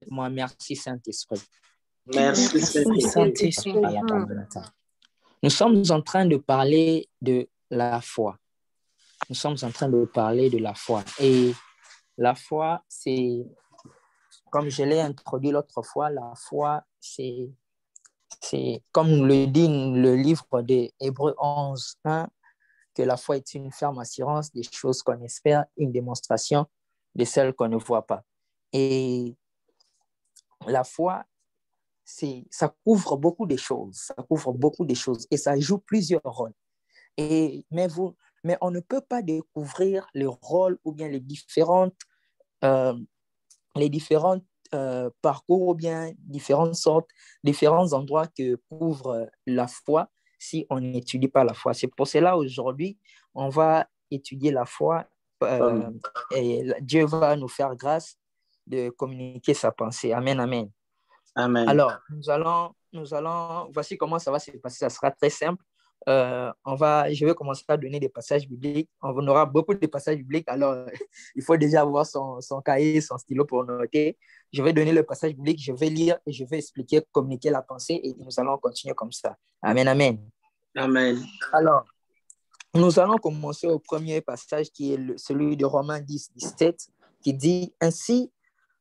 moi, merci Saint-Esprit. Merci, Merci, Saint-Esprit. Nous sommes en train de parler de la foi. Nous sommes en train de parler de la foi. Et la foi, c'est, comme je l'ai introduit l'autre fois, la foi, c'est comme le dit le livre des Hébreux 11, 1, que la foi est une ferme assurance des choses qu'on espère, une démonstration de celles qu'on ne voit pas. Et la foi, ça couvre beaucoup de choses. Ça couvre beaucoup de choses et ça joue plusieurs rôles. Mais on ne peut pas découvrir les rôles ou bien les différents parcours ou bien différents endroits que couvre la foi si on n'étudie pas la foi. C'est pour cela aujourd'hui, on va étudier la foi et Dieu va nous faire grâce de communiquer sa pensée. Amen, amen. Amen. Alors, voici comment ça va se passer. Ça sera très simple. Je vais commencer à donner des passages bibliques. On aura beaucoup de passages bibliques, alors il faut déjà avoir son cahier, son stylo pour noter. Je vais donner le passage biblique, je vais lire et je vais expliquer, communiquer la pensée et nous allons continuer comme ça. Amen, amen. Amen. Alors, nous allons commencer au premier passage qui est celui de Romains 10, 17, qui dit « Ainsi,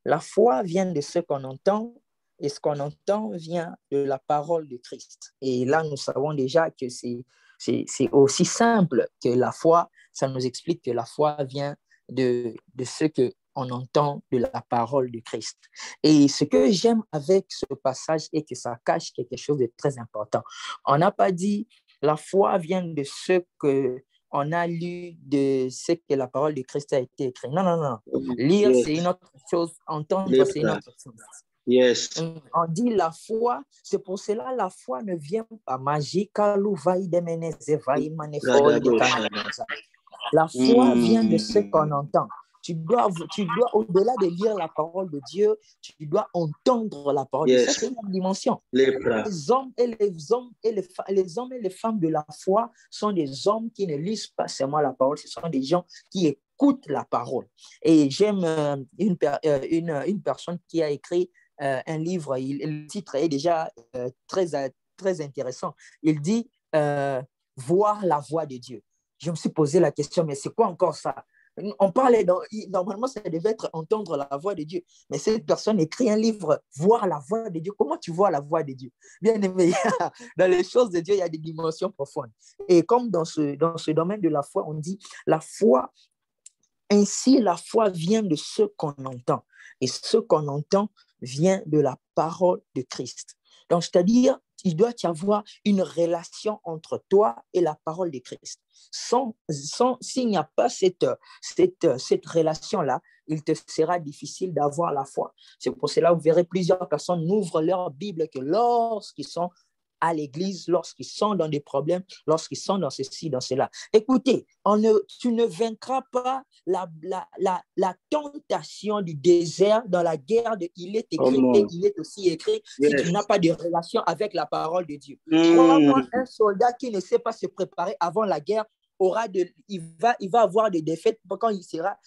la foi vient de ce qu'on entend et ce qu'on entend vient de la parole de Christ. » Et là, nous savons déjà que c'est aussi simple que la foi. Ça nous explique que la foi vient de ce qu'on entend de la parole de Christ. Et ce que j'aime avec ce passage est que ça cache quelque chose de très important. On n'a pas dit la foi vient de ce qu'on a lu, de ce que la parole de Christ a été écrite. Non, non, non. Lire, c'est une autre chose. Entendre, c'est une autre chose. Yes. On dit la foi, c'est pour cela la foi ne vient pas magique. La foi vient de ce qu'on entend. Tu dois, au-delà de lire la parole de Dieu, tu dois entendre la parole de Dieu. Ça, c'est une dimension. Les hommes et les femmes de la foi sont des hommes qui ne lisent pas seulement la parole, ce sont des gens qui écoutent la parole. Et j'aime une personne qui a écrit un livre, le titre est déjà très intéressant. Il dit voir la voix de Dieu. Je me suis posé la question, mais c'est quoi encore ça? On parlait, normalement, ça devait être entendre la voix de Dieu. Mais cette personne écrit un livre, voir la voix de Dieu. Comment tu vois la voix de Dieu? Bien aimé, dans les choses de Dieu, il y a des dimensions profondes. Et comme dans ce domaine de la foi, on dit la foi, ainsi la foi vient de ce qu'on entend. Et ce qu'on entend vient de la parole de Christ. Donc, c'est-à-dire, il doit y avoir une relation entre toi et la parole de Christ. S'il n'y a pas cette relation-là, il te sera difficile d'avoir la foi. C'est pour cela que vous verrez plusieurs personnes n'ouvrent leur Bible que lorsqu'ils sont à l'église, lorsqu'ils sont dans des problèmes, lorsqu'ils sont dans ceci, dans cela. Écoutez, tu ne vaincras pas la tentation du désert dans la guerre de il est écrit et il est aussi écrit si tu n'as pas de relation avec la parole de Dieu. Crois-moi, un soldat qui ne sait pas se préparer avant la guerre il va avoir des défaites quand il sera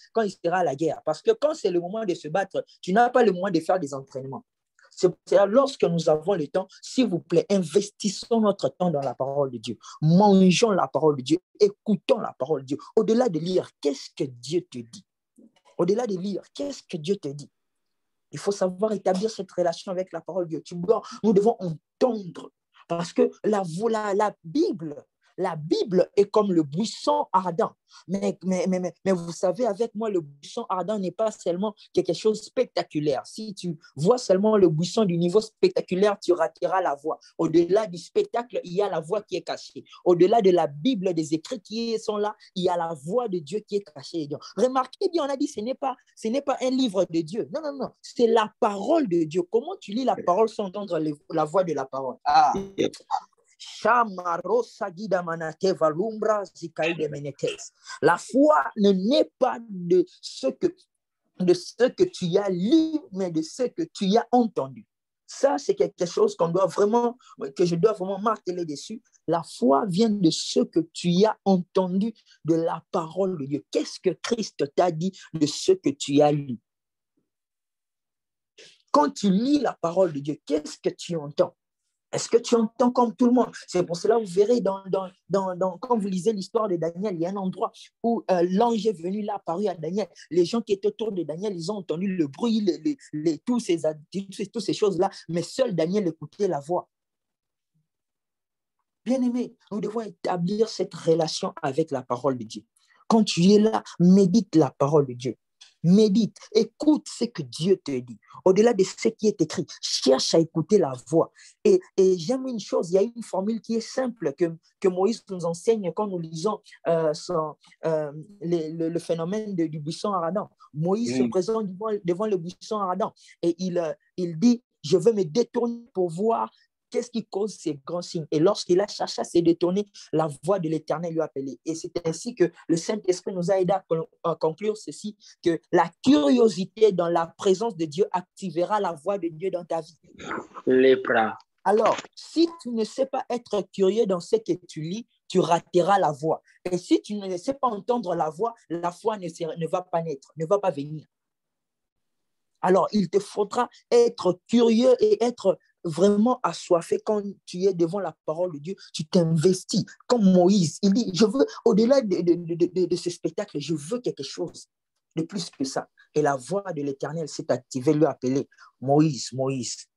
à la guerre. Parce que quand c'est le moment de se battre, tu n'as pas le moment de faire des entraînements. C'est lorsque nous avons le temps, s'il vous plaît, investissons notre temps dans la parole de Dieu. Mangeons la parole de Dieu, écoutons la parole de Dieu. Au-delà de lire, qu'est-ce que Dieu te dit? Au-delà de lire, qu'est-ce que Dieu te dit? Il faut savoir établir cette relation avec la parole de Dieu. Nous devons entendre. Parce que la Bible est comme le buisson ardent. Mais vous savez, avec moi, le buisson ardent n'est pas seulement quelque chose de spectaculaire. Si tu vois seulement le buisson du niveau spectaculaire, tu rateras la voie. Au-delà du spectacle, il y a la voie qui est cachée. Au-delà de la Bible, des écrits qui sont là, il y a la voix de Dieu qui est cachée. Remarquez bien, on a dit ce n'est pas un livre de Dieu. Non, non, non. C'est la parole de Dieu. Comment tu lis la parole sans entendre la voix de la parole? La foi ne naît pas de ce que tu as lu, mais de ce que tu as entendu. Ça, c'est quelque chose que je dois vraiment marteler dessus. La foi vient de ce que tu as entendu de la parole de Dieu. Qu'est-ce que Christ t'a dit de ce que tu as lu? quand tu lis la parole de Dieu, qu'est-ce que tu entends? Est-ce que tu entends comme tout le monde? C'est pour cela que vous verrez, quand vous lisez l'histoire de Daniel, il y a un endroit où l'ange est venu là, apparu à Daniel. Les gens qui étaient autour de Daniel, ils ont entendu le bruit, toutes ces choses-là, mais seul Daniel écoutait la voix. Bien-aimé, nous devons établir cette relation avec la parole de Dieu. Quand tu es là, médite la parole de Dieu. Médite, écoute ce que Dieu te dit. Au-delà de ce qui est écrit, cherche à écouter la voix. Et j'aime une chose, il y a une formule qui est simple que Moïse nous enseigne quand nous lisons le phénomène du buisson ardent. Moïse se présente devant le buisson ardent et il dit, je veux me détourner pour voir qu'est-ce qui cause ces grands signes. Et lorsqu'il a cherché à se détourner, la voix de l'Éternel lui a appelé. Et c'est ainsi que le Saint-Esprit nous a aidé à conclure ceci, que la curiosité dans la présence de Dieu activera la voix de Dieu dans ta vie. Lépra. Alors, si tu ne sais pas être curieux dans ce que tu lis, tu rateras la voix. Et si tu ne sais pas entendre la voix, la foi ne va pas naître, ne va pas venir. Alors, il te faudra être curieux et être vraiment assoiffé quand tu es devant la parole de Dieu. Tu t'investis. Comme Moïse, il dit, je veux, au-delà de ce spectacle, je veux quelque chose de plus que ça. Et la voix de l'Éternel s'est activée, lui a appelé Moïse, Moïse.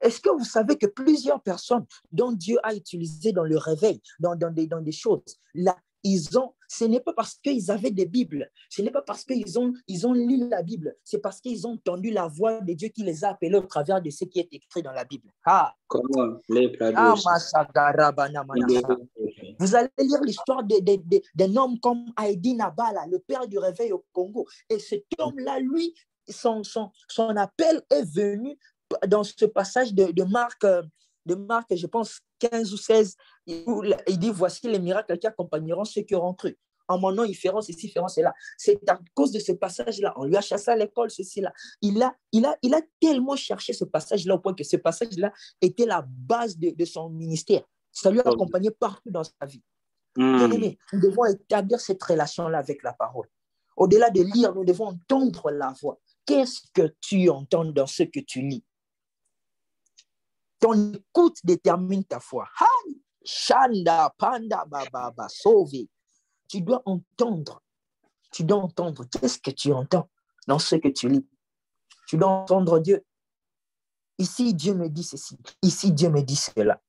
Est-ce que vous savez que plusieurs personnes dont Dieu a utilisé dans le réveil, dans des choses, là, ce n'est pas parce qu'ils avaient des Bibles, ce n'est pas parce qu'ils ont lu la Bible, c'est parce qu'ils ont entendu la voix de Dieu qui les a appelés au travers de ce qui est écrit dans la Bible. Comment vous allez lire l'histoire d'un homme comme Heidi Nabala, le père du réveil au Congo. Et cet homme-là, lui, son appel est venu dans ce passage de Marc, je pense, 15 ou 16, où il dit, voici les miracles qui accompagneront ceux qui auront cru. En mon nom, ils feront ceci, feront cela. C'est à cause de ce passage-là. On lui a chassé à l'école, ceci, là. Il a tellement cherché ce passage-là au point que ce passage-là était la base de son ministère. Ça lui a accompagné partout dans sa vie. Bien-aimé, nous devons établir cette relation-là avec la parole. Au-delà de lire, nous devons entendre la voix. Qu'est-ce que tu entends dans ce que tu lis? Ton écoute détermine ta foi. Shanda, panda, baba, sauvé. Tu dois entendre. Tu dois entendre. Qu'est-ce que tu entends dans ce que tu lis? Tu dois entendre Dieu. Ici, Dieu me dit ceci. Ici, Dieu me dit cela.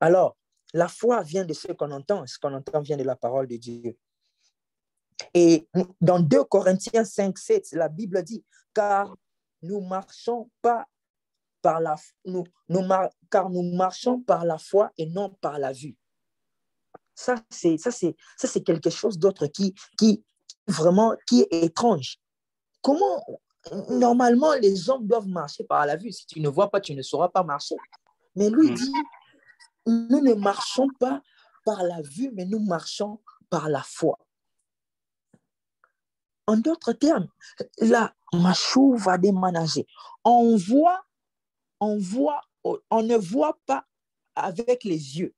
Alors, la foi vient de ce qu'on entend. Ce qu'on entend vient de la parole de Dieu. Et dans 2 Corinthiens 5, 7, la Bible dit, car nous marchons pas par la, car nous marchons par la foi et non par la vue. Ça, c'est quelque chose d'autre qui est étrange. Comment, normalement, les hommes doivent marcher par la vue. Si tu ne vois pas, tu ne sauras pas marcher. Mais lui dit, nous ne marchons pas par la vue, mais nous marchons par la foi. En d'autres termes, la machou va déménager. On ne voit pas avec les yeux,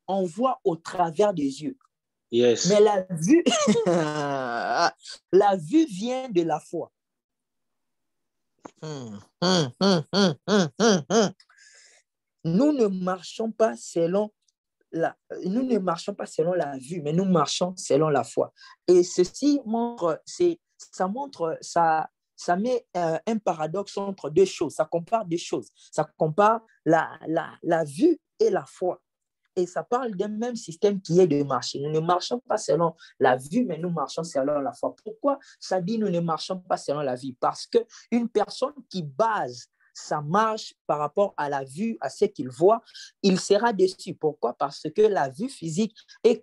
on voit au travers des yeux. Yes. Mais la vue vient de la foi. Nous ne marchons pas selon la vue, mais nous marchons selon la foi. Et ceci montre, ça met un paradoxe entre deux choses. Ça compare deux choses. Ça compare la vue et la foi. Et ça parle d'un même système qui est de marcher. Nous ne marchons pas selon la vue, mais nous marchons selon la foi. Pourquoi ça dit nous ne marchons pas selon la vue? Parce qu'une personne qui base sa marche par rapport à la vue, à ce qu'il voit, il sera déçu. Pourquoi? Parce que la vue physique est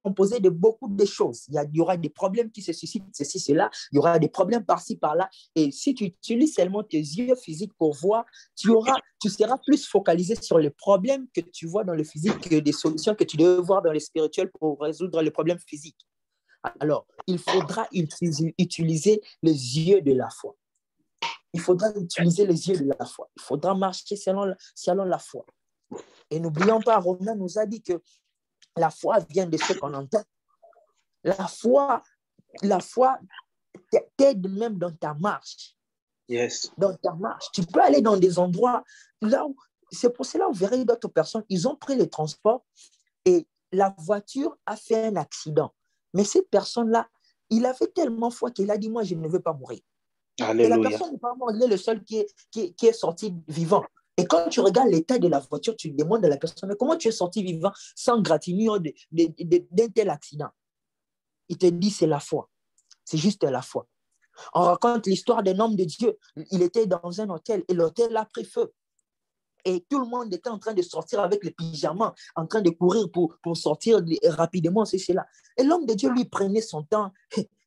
composée de beaucoup de choses. Il y aura des problèmes qui se suscitent, ceci, cela. Il y aura des problèmes par-ci, par-là. Et si tu utilises seulement tes yeux physiques pour voir, tu seras plus focalisé sur les problèmes que tu vois dans le physique que des solutions que tu dois voir dans le spirituel pour résoudre les problèmes physiques. Alors, il faudra utiliser les yeux de la foi. Il faudra utiliser les yeux de la foi. Il faudra marcher selon la foi. Et n'oublions pas, Romain nous a dit que la foi vient de ce qu'on entend. La foi t'aide même dans ta marche. Yes. Dans ta marche. Tu peux aller dans des endroits là où, c'est pour cela, vous verrez d'autres personnes, ils ont pris les transports et la voiture a fait un accident. Mais cette personne-là, il avait tellement foi qu'il a dit, moi, je ne veux pas mourir. Alléluia. Et la personne n'est pas morte, il est le seul qui est sorti vivant. Et quand tu regardes l'état de la voiture, tu demandes à la personne, mais comment tu es sorti vivant sans gratinure d'un tel accident? Il te dit, c'est la foi. C'est juste la foi. On raconte l'histoire d'un homme de Dieu. Il était dans un hôtel et l'hôtel a pris feu. Et tout le monde était en train de sortir avec les pyjamas, en train de courir pour sortir rapidement, c'est cela. Et l'homme de Dieu, lui, prenait son temps.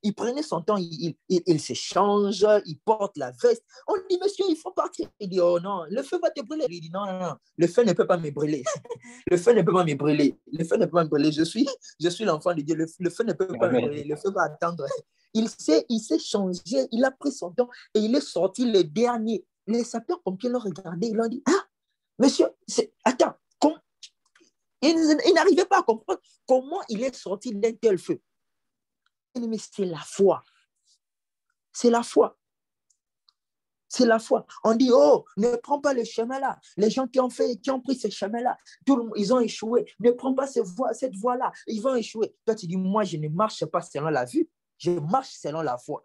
Il prenait son temps, il se change, il porte la veste. On dit, monsieur, il faut partir. Il dit, oh non, le feu va te brûler. Il dit, non, non, non, le feu ne peut pas me brûler. Le feu ne peut pas me brûler. Le feu ne peut pas me brûler. Je suis l'enfant de Dieu. Le feu ne peut pas me brûler. Le feu va attendre. Il s'est changé, il a pris son temps et il est sorti le dernier. Les sapeurs-pompiers l'ont regardé, ils l'ont dit, ah, monsieur, attends, il n'arrivait pas à comprendre comment il est sorti d'un tel feu. Mais c'est la foi. C'est la foi. C'est la foi. On dit, oh, ne prends pas le chemin-là. Les gens qui ont pris ce chemin-là, ils ont échoué. Ne prends pas cette voie-là. Ils vont échouer. Toi, tu dis, moi, je ne marche pas selon la vue. Je marche selon la foi.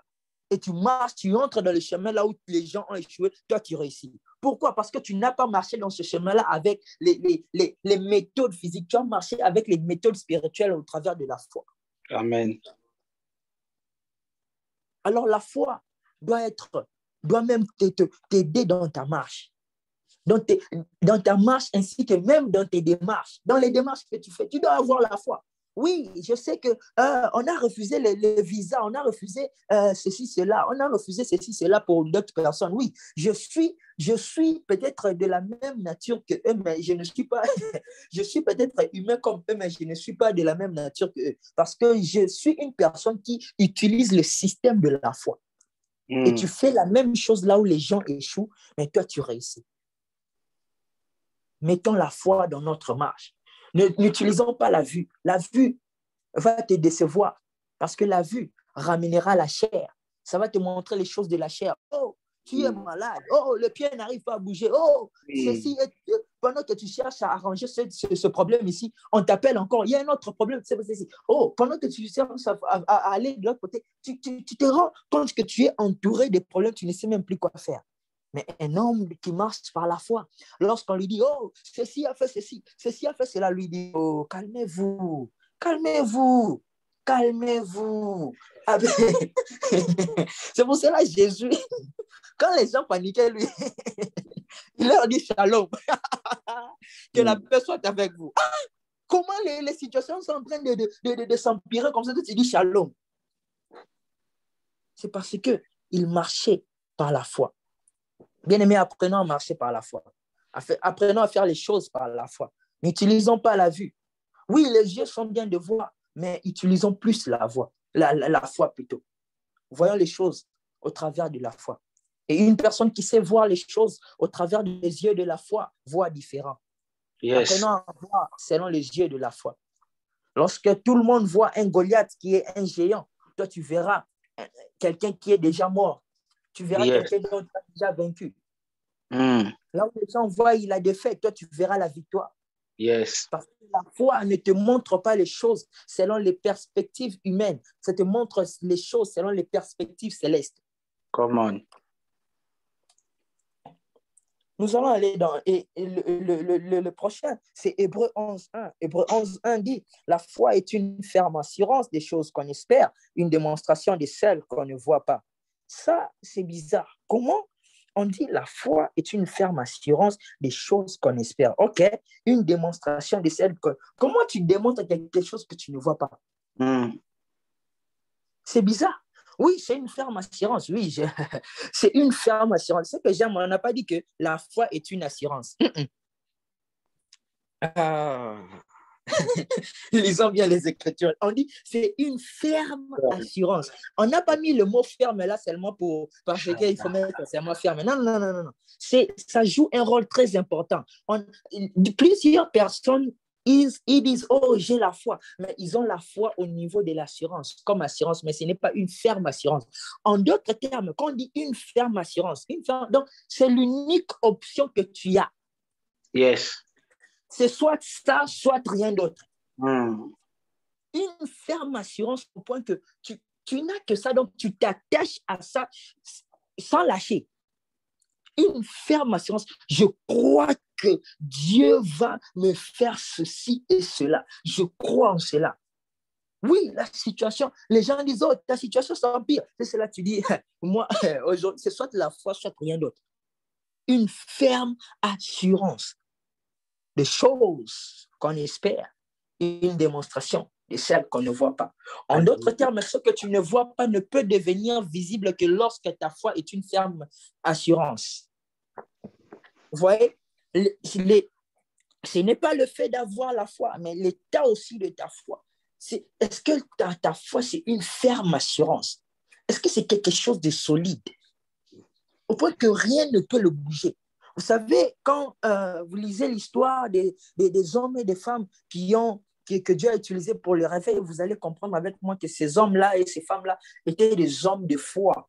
Et tu marches, tu entres dans le chemin là où les gens ont échoué, toi tu réussis. Pourquoi? Parce que tu n'as pas marché dans ce chemin-là avec les méthodes physiques, tu as marché avec les méthodes spirituelles au travers de la foi. Amen. Alors la foi doit même t'aider dans ta marche. Dans ta marche ainsi que même dans tes démarches. Dans les démarches que tu fais, tu dois avoir la foi. Oui, je sais qu'on a refusé le visa, on a refusé ceci, cela, on a refusé ceci, cela pour d'autres personnes. Oui, je suis peut-être de la même nature que eux, mais je ne suis pas, je suis peut-être humain comme eux, mais je ne suis pas de la même nature que eux. Parce que je suis une personne qui utilise le système de la foi. Et tu fais la même chose là où les gens échouent, mais toi, tu réussis. Mettons la foi dans notre marche. N'utilisons pas la vue. La vue va te décevoir parce que la vue ramènera la chair. Ça va te montrer les choses de la chair. Oh, tu es malade. Oh, le pied n'arrive pas à bouger. Oh, ceci est... Pendant que tu cherches à arranger ce problème ici, on t'appelle encore. Il y a un autre problème. Oh, pendant que tu cherches à aller de l'autre côté, tu te rends compte que tu es entouré de problèmes, tu ne sais même plus quoi faire. Mais un homme qui marche par la foi, lorsqu'on lui dit, oh, ceci a fait ceci, ceci a fait cela, lui dit, oh, calmez-vous, calmez-vous, calmez-vous. C'est pour cela Jésus, quand les gens paniquaient, lui, il leur dit shalom, que la paix soit avec vous. Ah, comment les situations sont en train de s'empirer comme ça, tu dis shalom. C'est parce qu'il marchait par la foi. Bien-aimés, apprenons à marcher par la foi. Apprenons à faire les choses par la foi. N'utilisons pas la vue. Oui, les yeux sont bien de voir, mais utilisons plus la foi plutôt. Voyons les choses au travers de la foi. Et une personne qui sait voir les choses au travers des yeux de la foi voit différent. Yes. Apprenons à voir selon les yeux de la foi. Lorsque tout le monde voit un Goliath qui est un géant, toi tu verras quelqu'un qui est déjà mort. Tu verras quelqu'un d'autre qui a déjà vaincu. Là où les gens voient il a défait, toi tu verras la victoire. Yes. Parce que la foi ne te montre pas les choses selon les perspectives humaines. Ça te montre les choses selon les perspectives célestes. Come on. Nous allons aller dans le prochain, c'est Hébreux 11.1. Hébreux 11.1 dit, la foi est une ferme assurance des choses qu'on espère, une démonstration de celles qu'on ne voit pas. Ça, c'est bizarre. Comment on dit la foi est une ferme assurance des choses qu'on espère? Ok, une démonstration de celles que... Comment tu démontres quelque chose que tu ne vois pas? C'est bizarre. Oui, c'est une ferme assurance. Oui, c'est une ferme assurance. Ce que j'aime, on n'a pas dit que la foi est une assurance. Lisons bien les Écritures. On dit c'est une ferme assurance. On n'a pas mis le mot ferme là seulement parce qu'il faut mettre seulement ferme. Non, non, non, non, non. Ça joue un rôle très important. Plusieurs personnes ils disent, oh, j'ai la foi. Mais ils ont la foi au niveau de l'assurance, comme assurance, mais ce n'est pas une ferme assurance. En d'autres termes, quand on dit une ferme assurance, donc c'est l'unique option que tu as. Yes. C'est soit ça, soit rien d'autre. Une ferme assurance au point que tu n'as que ça, donc tu t'attaches à ça sans lâcher. Une ferme assurance, je crois que Dieu va me faire ceci et cela. Je crois en cela. Oui, la situation, les gens disent, oh, ta situation s'empire. C'est cela, tu dis, moi, aujourd'hui, c'est soit la foi, soit rien d'autre. Une ferme assurance des choses qu'on espère, une démonstration de celles qu'on ne voit pas. En d'autres termes, ce que tu ne vois pas ne peut devenir visible que lorsque ta foi est une ferme assurance. Vous voyez, ce n'est pas le fait d'avoir la foi, mais l'état aussi de ta foi. Est-ce que ta foi, c'est une ferme assurance? Est-ce que c'est quelque chose de solide? Au point que rien ne peut le bouger. Vous savez, quand vous lisez l'histoire des hommes et des femmes que Dieu a utilisés pour le réveil, vous allez comprendre avec moi que ces hommes-là et ces femmes-là étaient des hommes de foi.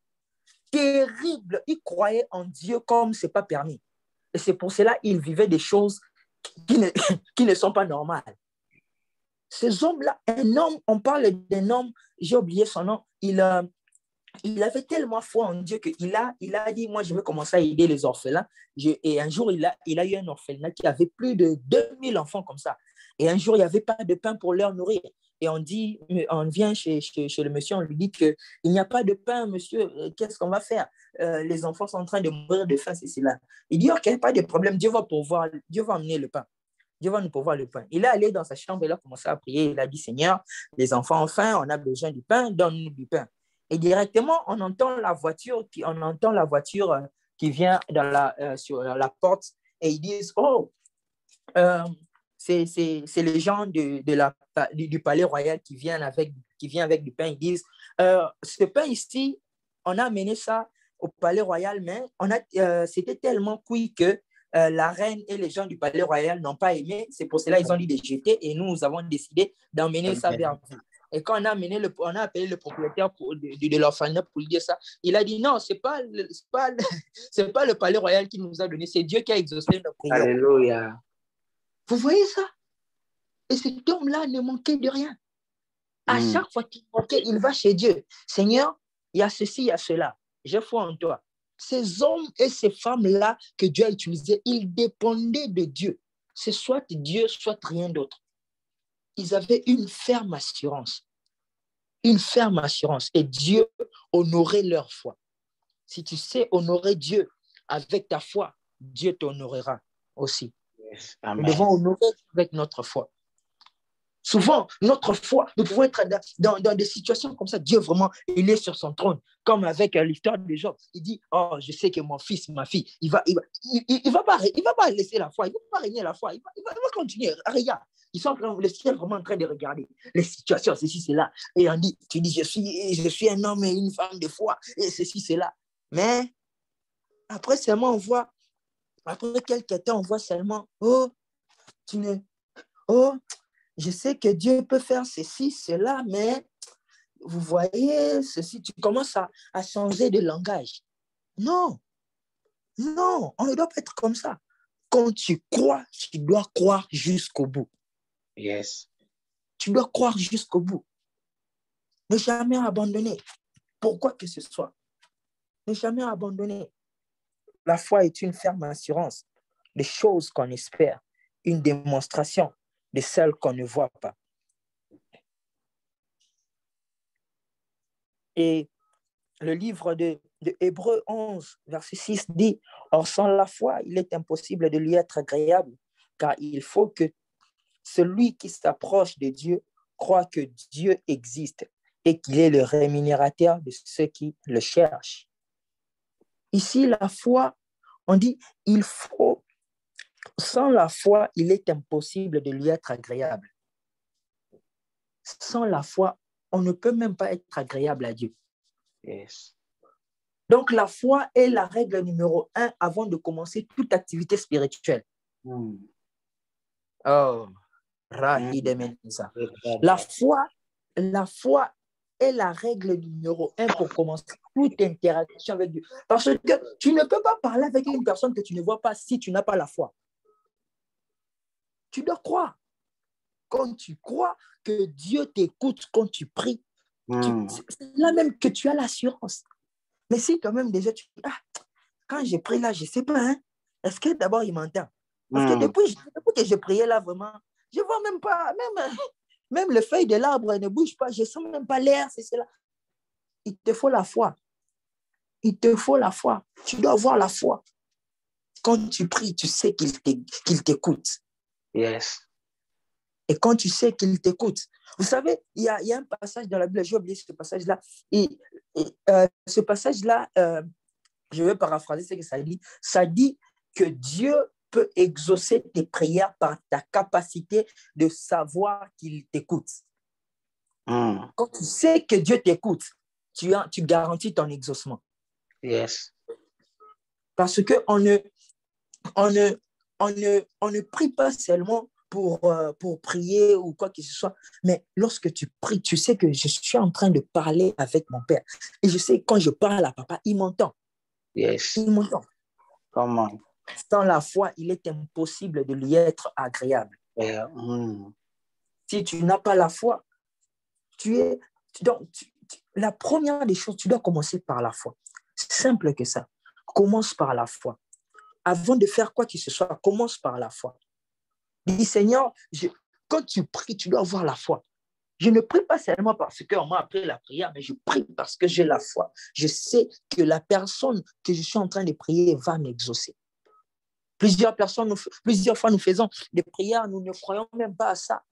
Terribles. Ils croyaient en Dieu comme ce n'est pas permis. Et c'est pour cela qu'ils vivaient des choses qui ne sont pas normales. Ces hommes-là, un homme, on parle d'un homme, j'ai oublié son nom, il avait tellement foi en Dieu qu'il a dit, moi, je vais commencer à aider les orphelins. Et un jour, il a eu un orphelinat qui avait plus de 2000 enfants comme ça. Et un jour, il n'y avait pas de pain pour leur nourrir. Et on vient chez le monsieur, on lui dit qu'il n'y a pas de pain, monsieur, qu'est-ce qu'on va faire? Les enfants sont en train de mourir de faim, c'est cela. Il dit, ok, pas de problème, Dieu va amener le pain. Dieu va nous pourvoir le pain. Il est allé dans sa chambre, il a commencé à prier, il a dit, Seigneur, les enfants ont faim, on a besoin du pain, donne-nous du pain. Et directement, on entend la voiture qui vient sur la porte et ils disent, oh, c'est les gens du palais royal qui viennent avec du pain. Ils disent, ce pain ici, on a amené ça au palais royal, mais c'était tellement cuit que la reine et les gens du palais royal n'ont pas aimé. C'est pour cela qu'ils ont dit de jeter et nous avons décidé d'emmener ça vers vous. Et quand on a appelé le propriétaire de l'orphelinat pour lui dire ça, il a dit non, c'est pas le palais royal qui nous a donné, c'est Dieu qui a exaucé notre prière. Alléluia. Vous voyez ça? Et cet homme-là ne manquait de rien. À chaque fois qu'il manquait, il va chez Dieu. Seigneur, il y a ceci, il y a cela. J'ai foi en toi. Ces hommes et ces femmes-là que Dieu a utilisés, ils dépendaient de Dieu. C'est soit Dieu, soit rien d'autre. Ils avaient une ferme assurance. Une ferme assurance. Et Dieu honorait leur foi. Si tu sais honorer Dieu avec ta foi, Dieu t'honorera aussi. Yes. Nous devons honorer avec notre foi. Souvent, notre foi, nous pouvons être dans des situations comme ça. Dieu, vraiment, il est sur son trône. Comme avec l'histoire de Job. Il dit, oh, je sais que mon fils, ma fille, il va pas laisser la foi. Il ne va pas régner la foi. Il va continuer. Regarde. Le ciel est vraiment en train de regarder les situations, ceci, cela. Et on dit, tu dis, je suis un homme et une femme de foi, et ceci, cela. Mais après seulement, après quelques temps, on voit seulement, oh, je sais que Dieu peut faire ceci, cela, mais vous voyez, ceci, tu commences à changer de langage. Non, on ne doit pas être comme ça. Quand tu crois, tu dois croire jusqu'au bout. Yes. Tu dois croire jusqu'au bout. Ne jamais abandonner. Pourquoi que ce soit. Ne jamais abandonner. La foi est une ferme assurance des choses qu'on espère, une démonstration de celles qu'on ne voit pas. Et le livre de Hébreux 11, verset 6 dit, « Or, sans la foi, il est impossible de lui être agréable, car il faut que celui qui s'approche de Dieu croit que Dieu existe et qu'il est le rémunérateur de ceux qui le cherchent. » Ici, la foi, on dit, sans la foi, il est impossible de lui être agréable. Sans la foi, on ne peut même pas être agréable à Dieu. Yes. Donc, la foi est la règle numéro 1 avant de commencer toute activité spirituelle. Mm. Oh, La foi est la règle numéro 1 pour commencer toute interaction avec Dieu. Parce que tu ne peux pas parler avec une personne que tu ne vois pas si tu n'as pas la foi. Tu dois croire. Quand tu crois que Dieu t'écoute quand tu pries, c'est là même que tu as l'assurance. Mais si toi-même déjà tu dis, quand j'ai prié là, je ne sais pas, hein, est-ce que d'abord il m'entend? Parce que depuis que j'ai prié là, vraiment, je ne vois même pas, même le feuille de l'arbre ne bouge pas, je ne sens même pas l'air, c'est cela. Il te faut la foi. Il te faut la foi. Tu dois avoir la foi. Quand tu pries, tu sais qu'il t'écoute. Yes. Et quand tu sais qu'il t'écoute, vous savez, il y a un passage dans la Bible, j'ai oublié ce passage-là. Ce passage-là, je vais paraphraser ce que ça dit. Ça dit que Dieu peut exaucer tes prières par ta capacité de savoir qu'il t'écoute. Quand tu sais que Dieu t'écoute, tu garantis ton exaucement. Yes. Parce qu'on ne prie pas seulement pour prier ou quoi que ce soit, mais lorsque tu pries, tu sais que je suis en train de parler avec mon Père. Et je sais que quand je parle à papa, il m'entend. Yes. Il m'entend. Comment? Sans la foi, il est impossible de lui être agréable. Si tu n'as pas la foi, la première des choses, tu dois commencer par la foi. C'est simple que ça. Commence par la foi. Avant de faire quoi que ce soit, commence par la foi. Dis, Seigneur, quand tu pries, tu dois avoir la foi. Je ne prie pas seulement parce qu'on m'a appris la prière, mais je prie parce que j'ai la foi. Je sais que la personne que je suis en train de prier va m'exaucer. Plusieurs fois, nous faisons des prières, nous ne croyons même pas à ça.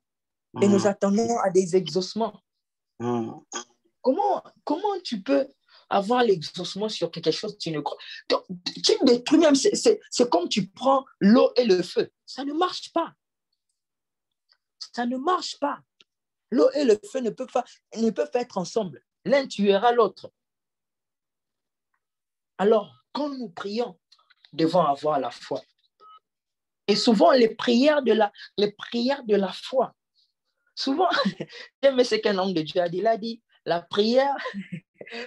Et nous attendons à des exaucements. Comment tu peux avoir l'exaucement sur quelque chose que tu ne crois? Tu détruis même, c'est comme tu prends l'eau et le feu. Ça ne marche pas. Ça ne marche pas. L'eau et le feu ne peuvent pas être ensemble. L'un tuera l'autre. Alors, quand nous prions, nous devons avoir la foi. Et souvent, les prières de la foi, souvent, j'aime ce qu'un homme de Dieu a dit. Il a dit, la prière,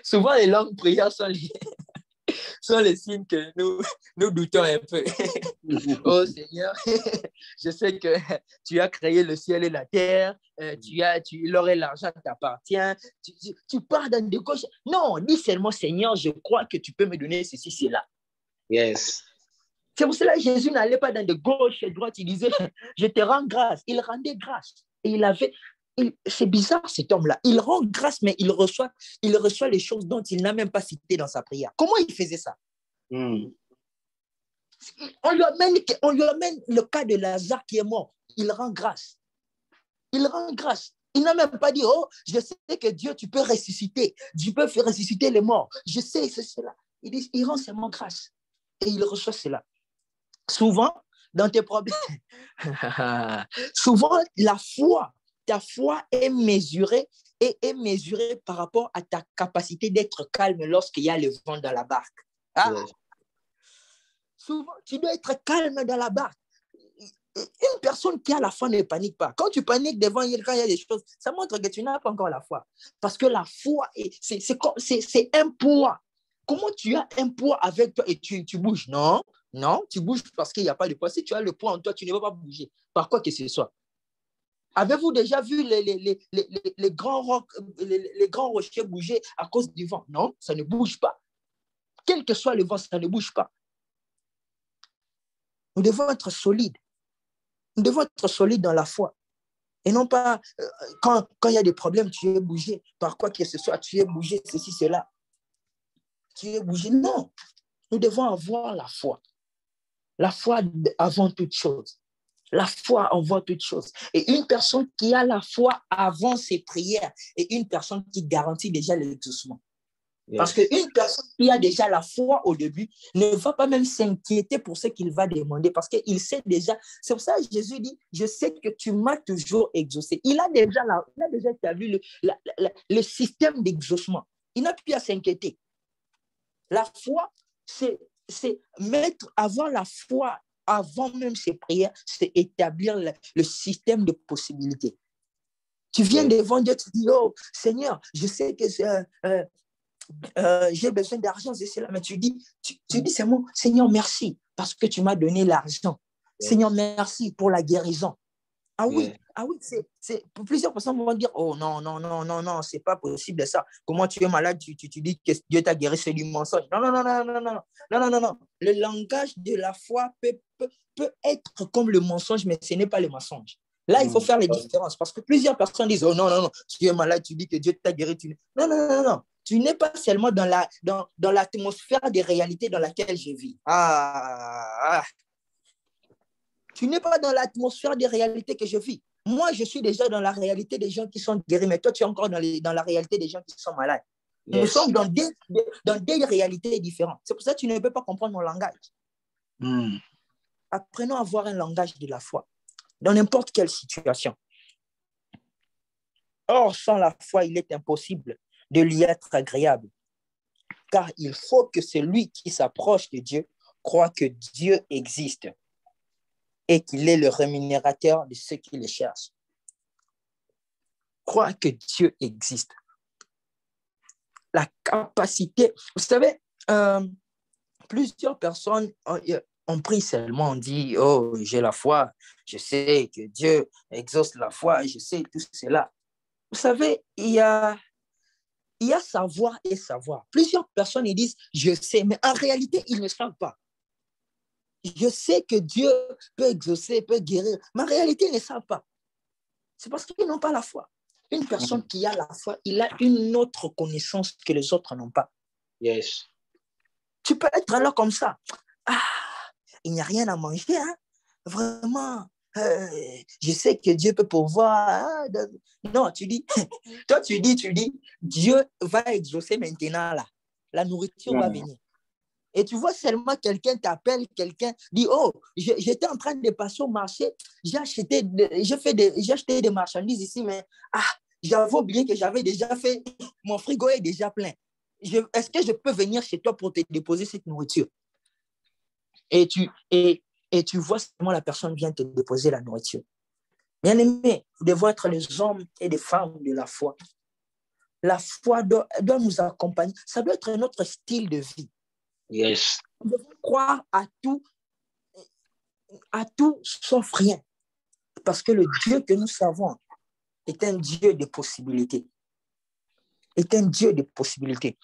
souvent les longues prières sont les signes que nous doutons un peu. Oh Seigneur, je sais que tu as créé le ciel et la terre, l'or et l'argent t'appartiennent, tu pars dans des gauches. Non, dis seulement Seigneur, je crois que tu peux me donner ceci, cela. Yes. C'est pour cela que Jésus n'allait pas dans de gauche et droite, il disait, je te rends grâce. Il rendait grâce. Et c'est bizarre cet homme-là, il rend grâce, mais il reçoit les choses dont il n'a même pas cité dans sa prière. Comment il faisait ça? On lui amène le cas de Lazare qui est mort. Il rend grâce. Il rend grâce. Il n'a même pas dit, oh, je sais que Dieu, tu peux ressusciter. Dieu peut faire ressusciter les morts. Je sais, c'est cela. Il rend seulement grâce. Et il reçoit cela. Souvent, dans tes problèmes, souvent, ta foi est mesurée par rapport à ta capacité d'être calme lorsqu'il y a le vent dans la barque. Yes. Souvent, tu dois être calme dans la barque. Une personne qui a la foi ne panique pas. Quand tu paniques quand il y a des choses, ça montre que tu n'as pas encore la foi. Parce que la foi, c'est un poids. Comment tu as un poids avec toi et tu bouges? Non, tu bouges parce qu'il n'y a pas de poids. Si tu as le poids en toi, tu ne vas pas bouger. Par quoi que ce soit. Avez-vous déjà vu les grands rochers bouger à cause du vent? Non, ça ne bouge pas. Quel que soit le vent, ça ne bouge pas. Nous devons être solides. Nous devons être solides dans la foi. Et non pas, quand il y a des problèmes, tu es bougé. Par quoi que ce soit, tu es bougé, ceci, cela. Tu es bougé. Non. Nous devons avoir la foi. La foi avant toute chose. La foi avant toute chose. Et une personne qui a la foi avant ses prières est une personne qui garantit déjà l'exaucement. Yes. Parce qu'une personne qui a déjà la foi au début ne va pas même s'inquiéter pour ce qu'il va demander parce qu'il sait déjà. C'est pour ça que Jésus dit, je sais que tu m'as toujours exaucé. Il a déjà établi le système d'exaucement. Il n'a plus à s'inquiéter. La foi, c'est avoir la foi avant même ces prières, c'est établir le système de possibilités. Tu viens devant Dieu, tu dis, oh Seigneur, je sais que j'ai besoin d'argent, c'est cela, mais tu dis c'est bon, Seigneur, merci parce que tu m'as donné l'argent. Yes. Seigneur, merci pour la guérison. Ah oui, plusieurs personnes vont dire, oh non, c'est pas possible ça. Comment tu es malade, tu dis que Dieu t'a guéri, c'est du mensonge. Non. Le langage de la foi peut être comme le mensonge, mais ce n'est pas le mensonge. Là, il faut faire les différences parce que plusieurs personnes disent, oh non, tu es malade, tu dis que Dieu t'a guéri. Non. Tu n'es pas seulement dans l'atmosphère des réalités dans laquelle je vis. Tu n'es pas dans l'atmosphère des réalités que je vis. Moi, je suis déjà dans la réalité des gens qui sont guéris, mais toi, tu es encore dans la réalité des gens qui sont malades. Yes. Nous sommes dans des réalités différentes. C'est pour ça que tu ne peux pas comprendre mon langage. Apprenons à avoir un langage de la foi dans n'importe quelle situation. Or, sans la foi, il est impossible de lui être agréable, car il faut que celui qui s'approche de Dieu croit que Dieu existe et qu'il est le rémunérateur de ceux qui le cherchent. Crois que Dieu existe. La capacité, vous savez, plusieurs personnes ont pris seulement, on dit, oh, j'ai la foi, je sais que Dieu exauce la foi, je sais tout cela. Vous savez, il y a savoir et savoir. Plusieurs personnes ils disent, je sais, mais en réalité, ils ne savent pas. Je sais que Dieu peut exaucer, peut guérir, mais en réalité, ils ne savent pas. C'est parce qu'ils n'ont pas la foi. Une personne qui a la foi, il a une autre connaissance que les autres n'ont pas. Yes. Tu peux être là comme ça. Il n'y a rien à manger, hein? Vraiment. Je sais que Dieu peut pourvoir. Non, tu dis, Dieu va exaucer maintenant là. La nourriture va venir. Et tu vois seulement quelqu'un t'appelle, quelqu'un dit, oh, j'étais en train de passer au marché, j'ai acheté des marchandises ici, mais j'avais oublié que j'avais déjà fait, mon frigo est déjà plein. Est-ce que je peux venir chez toi pour te déposer cette nourriture? Et tu vois seulement la personne vient te déposer la nourriture. Bien-aimés, nous devons être les hommes et les femmes de la foi. La foi doit nous accompagner. Ça doit être notre style de vie. Yes. Nous devons croire à tout sauf rien. Parce que le Dieu que nous savons est un Dieu de possibilités. Est un Dieu de possibilités.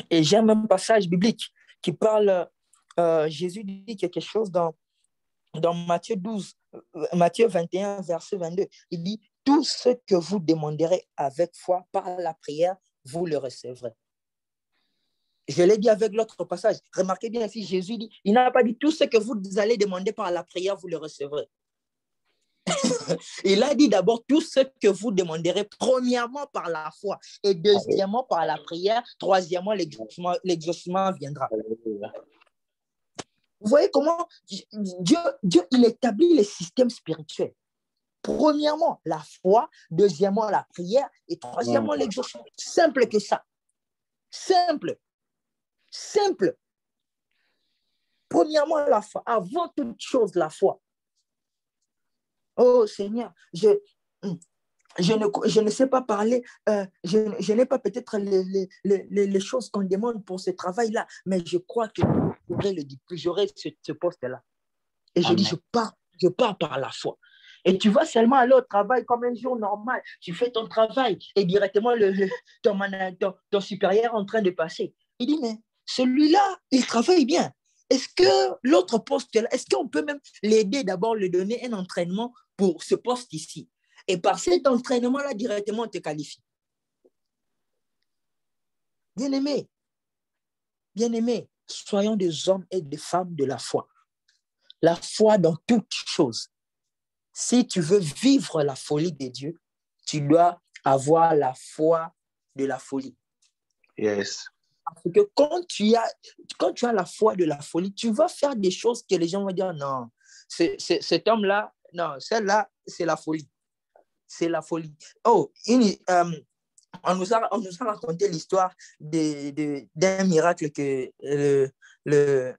Et j'aime un passage biblique qui parle, Jésus dit quelque chose dans Matthieu 21, verset 22. Il dit, tout ce que vous demanderez avec foi par la prière, vous le recevrez. Je l'ai dit avec l'autre passage. Remarquez bien ici, Jésus dit, il n'a pas dit tout ce que vous allez demander par la prière, vous le recevrez. Il a dit d'abord tout ce que vous demanderez, premièrement par la foi, et deuxièmement par la prière, troisièmement l'exaucement viendra. Vous voyez comment Dieu il établit les systèmes spirituels. Premièrement, la foi, deuxièmement, la prière, et troisièmement, l'exaucement. Simple que ça. Simple. Premièrement, la foi. Avant toute chose, la foi. Oh Seigneur, je ne sais pas parler, je n'ai pas peut-être les choses qu'on demande pour ce travail-là, mais je crois que j'aurai ce poste-là. Et je dis, je pars par la foi. Et tu vas seulement aller au travail comme un jour normal. Tu fais ton travail et directement ton supérieur est en train de passer. Il dit, mais celui-là, il travaille bien. Est-ce que l'autre poste-là, est-ce qu'on peut même l'aider d'abord, lui donner un entraînement pour ce poste ici? Et par cet entraînement-là, directement, on te qualifie. Bien-aimés, soyons des hommes et des femmes de la foi. La foi dans toutes choses. Si tu veux vivre la folie de Dieu, tu dois avoir la foi de la folie. Yes. Parce que quand tu as la foi de la folie, tu vas faire des choses que les gens vont dire, non, cet homme-là, non, celle-là, c'est la folie. C'est la folie. Oh, on nous a raconté l'histoire d'un miracle que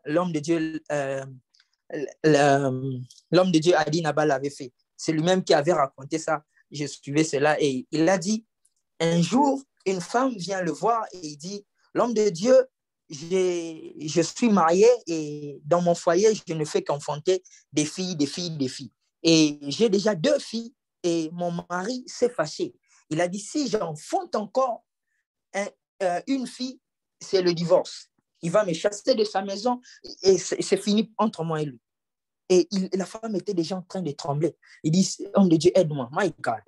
l'homme de Dieu, l'homme de Dieu Adi Nabal avait fait. C'est lui-même qui avait raconté ça. Je suivais cela et il a dit, un jour, une femme vient le voir et il dit, l'homme de Dieu, je suis marié et dans mon foyer, je ne fais qu'enfanter des filles. Et j'ai déjà 2 filles et mon mari s'est fâché. Il a dit, si j'enfante encore une fille, c'est le divorce. Il va me chasser de sa maison et c'est fini entre moi et lui. Et la femme était déjà en train de trembler. Il dit, homme de Dieu, aide-moi. My God.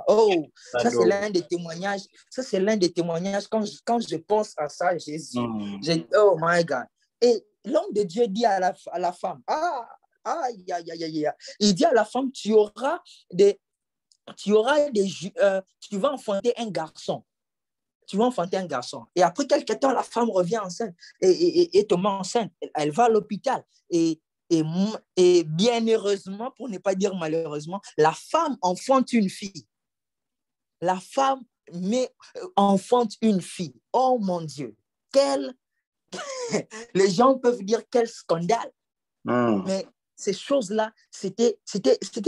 Oh, ça c'est l'un des témoignages. Ça c'est l'un des témoignages. Quand je pense à ça, Jésus, oh my God. Et l'homme de Dieu dit à la femme, il dit à la femme, tu vas enfanter un garçon. Tu vas enfanter un garçon. Et après quelques temps, la femme revient enceinte et tombe enceinte. Elle va à l'hôpital. Et bien heureusement, pour ne pas dire malheureusement, la femme enfante une fille. La femme enfante une fille. Oh mon Dieu. Les gens peuvent dire quel scandale. Mais ces choses-là, c'était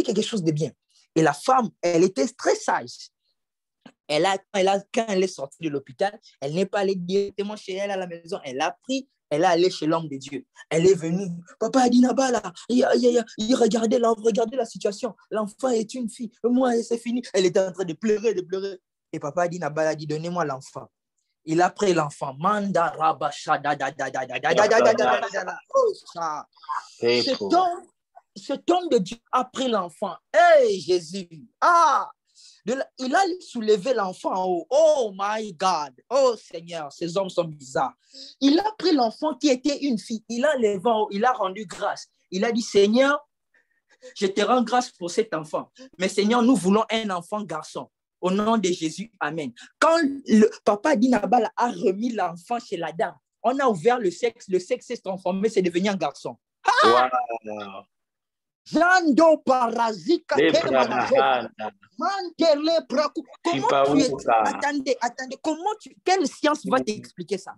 quelque chose de bien. Et la femme, elle était très sage. Quand elle est sortie de l'hôpital, elle n'est pas allée directement chez elle à la maison. Elle est allée chez l'homme de Dieu. Elle est venue. Papa a dit là-bas, là, regardez la situation. L'enfant est une fille. Moi, c'est fini. Elle était en train de pleurer. Et papa a dit là-bas, donnez-moi l'enfant. Il a pris l'enfant. Cet homme de Dieu a pris l'enfant. Hey, Jésus. Il a soulevé l'enfant en haut. Oh my God. Oh Seigneur, ces hommes sont bizarres. Il a pris l'enfant qui était une fille. Il a levé en haut. Il a rendu grâce. Il a dit, Seigneur, je te rends grâce pour cet enfant. Mais Seigneur, nous voulons un enfant garçon. Au nom de Jésus, Amen. Quand le papa d'Inabal a remis l'enfant chez la dame, on a ouvert le sexe s'est transformé, c'est devenu un garçon. Wow. Jando parasika attendez, quelle science va t'expliquer ça?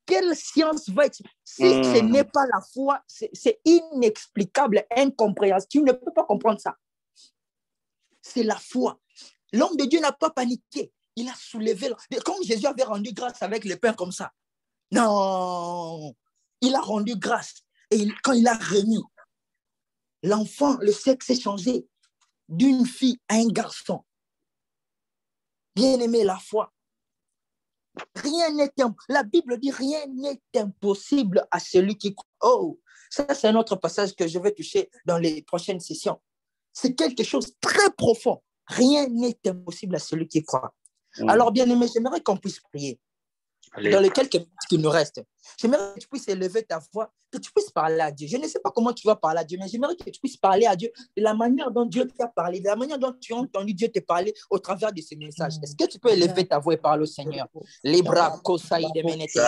Quelle science va expliquer? Si ce n'est pas la foi, c'est inexplicable, incompréhensible. Tu ne peux pas comprendre ça. C'est la foi. L'homme de Dieu n'a pas paniqué. Il a soulevé. Comme Jésus avait rendu grâce avec le pain comme ça. Non. Il a rendu grâce. Et quand il a remis, l'enfant, le sexe s'est changé d'une fille à un garçon. Bien-aimé, la foi. La Bible dit rien n'est impossible à celui qui croit. Oh, ça c'est un autre passage que je vais toucher dans les prochaines sessions. C'est quelque chose de très profond. Rien n'est impossible à celui qui croit. Alors, bien-aimé, j'aimerais qu'on puisse prier. Dans les quelques minutes qui nous restent, j'aimerais que tu puisses élever ta voix, que tu puisses parler à Dieu. Je ne sais pas comment tu vas parler à Dieu, mais j'aimerais que tu puisses parler à Dieu de la manière dont Dieu t'a parlé, de la manière dont tu as entendu Dieu te parler au travers de ces messages. Est-ce que tu peux élever ta voix et parler au Seigneur? Les bras, Kosaï de Ménété.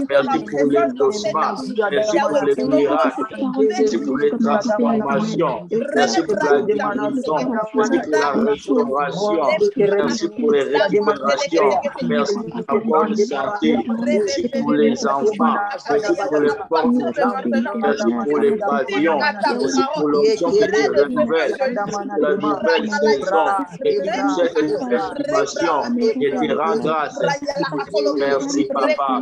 Merci pour l'exaucement. Merci pour les miracles. Merci pour les transformations. Merci pour la guérison. Merci pour la restauration. Merci pour les récupérations. Merci pour la bonne santé. Merci pour les enfants. Merci pour les portes ouvertes. Merci pour les pavillons. Merci pour l'option que tu renouvelles. La nouvelle saison. Et pour cette estimation et tu rends grâce. Merci, Papa.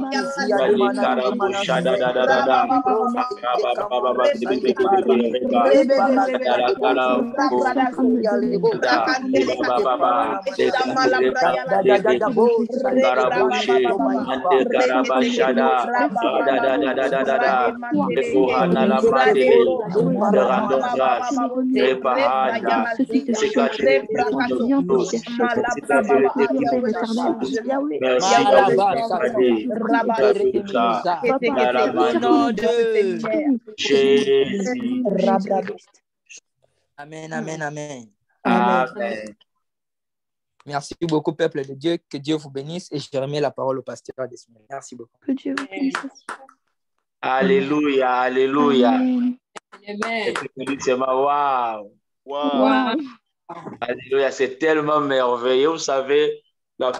Amen, amen, amen. Amen. Merci beaucoup, peuple de Dieu. Que Dieu vous bénisse. Et je remets la parole au pasteur Desmond. Merci beaucoup. Que Dieu vous bénisse. Alléluia, alléluia. Amen. Wow. Wow. Alléluia, c'est tellement merveilleux. Vous savez, la